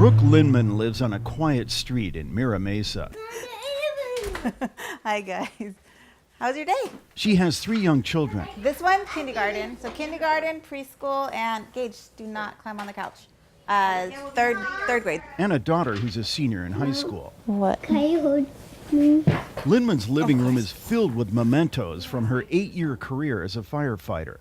Brooke Linman lives on a quiet street in Mira Mesa. Hi, guys. How's your day? She has 3 young children. This one, kindergarten. So kindergarten, preschool, and Gage, do not climb on the couch. Third grade. And a daughter who's a senior in high school. What? Can you hold me? Linman's living room is filled with mementos from her 8-year career as a firefighter.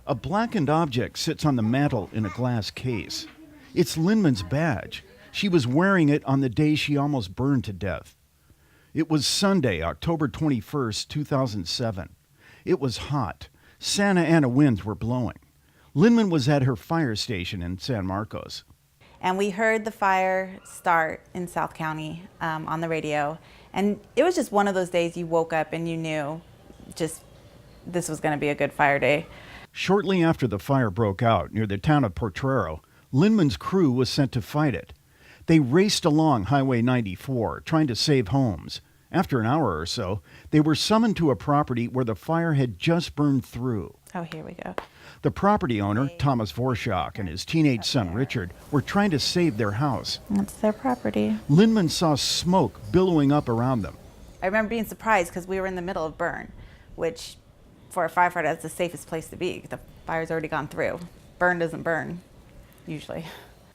A blackened object sits on the mantel in a glass case. It's Linman's badge. She was wearing it on the day she almost burned to death. It was Sunday, October 21st, 2007. It was hot. Santa Ana winds were blowing. Linman was at her fire station in San Marcos. And we heard the fire start in South County on the radio. And it was just one of those days you woke up and you knew just this was going to be a good fire day. Shortly after the fire broke out near the town of Portero, Linman's crew was sent to fight it. They raced along Highway 94, trying to save homes. After an hour or so, they were summoned to a property where the fire had just burned through. Oh, here we go. The property owner, Thomas Vorschach, and his teenage son, Richard, were trying to save their house. That's their property. Linman saw smoke billowing up around them. I remember being surprised because we were in the middle of burn, which for a firefighter, that's the safest place to be. The fire's already gone through. Burn doesn't burn, usually.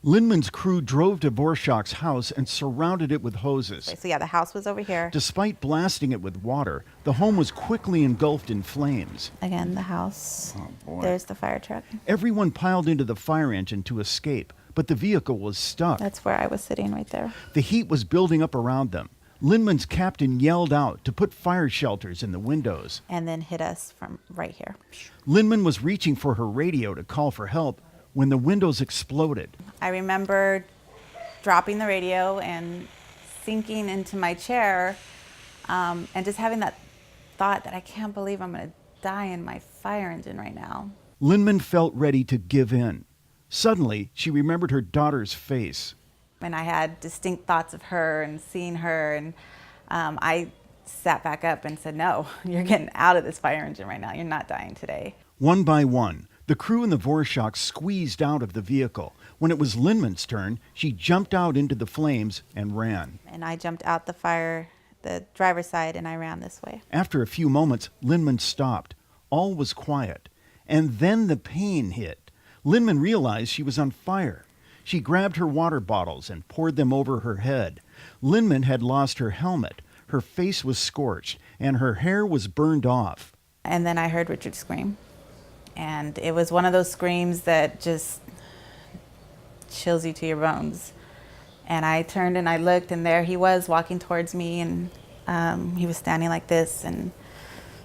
Linman's crew drove to Vorschach's house and surrounded it with hoses. So yeah, the house was over here. Despite blasting it with water, the home was quickly engulfed in flames. Again, the house. Oh, boy. There's the fire truck. Everyone piled into the fire engine to escape, but the vehicle was stuck. That's where I was sitting right there. The heat was building up around them. Linman's captain yelled out to put fire shelters in the windows. And then hit us from right here. Linman was reaching for her radio to call for help when the windows exploded. I remember dropping the radio and sinking into my chair and just having that thought that I can't believe I'm going to die in my fire engine right now. Linman felt ready to give in. Suddenly, she remembered her daughter's face. And I had distinct thoughts of her and seeing her, and I sat back up and said, no, you're getting out of this fire engine right now. You're not dying today. One by one, the crew and the Vorschach squeezed out of the vehicle. When it was Linman's turn, she jumped out into the flames and ran. And I jumped out the driver's side, and I ran this way. After a few moments, Linman stopped. All was quiet. And then the pain hit. Linman realized she was on fire. She grabbed her water bottles and poured them over her head. Linman had lost her helmet. Her face was scorched, and her hair was burned off. And then I heard Richard scream. And it was one of those screams that just chills you to your bones. And I turned and I looked, and there he was walking towards me, and he was standing like this, and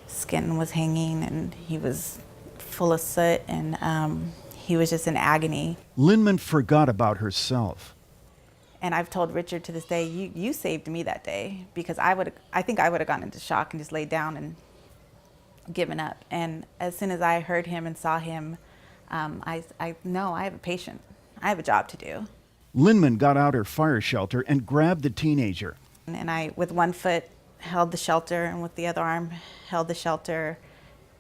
skin was hanging, and he was full of soot, and he was just in agony. Linman forgot about herself. And I've told Richard to this day, you saved me that day, because I think I would have gone into shock and just laid down and given up. And as soon as I heard him and saw him, I know I have a patient. I have a job to do. Linman got out her fire shelter and grabbed the teenager. And I, with one foot, held the shelter, and with the other arm, held the shelter,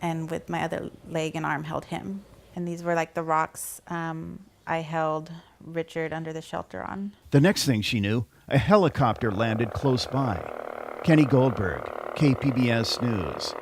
and with my other leg and arm, held him. And these were like the rocks I held Richard under the shelter on. The next thing she knew, a helicopter landed close by. Kenny Goldberg, KPBS News.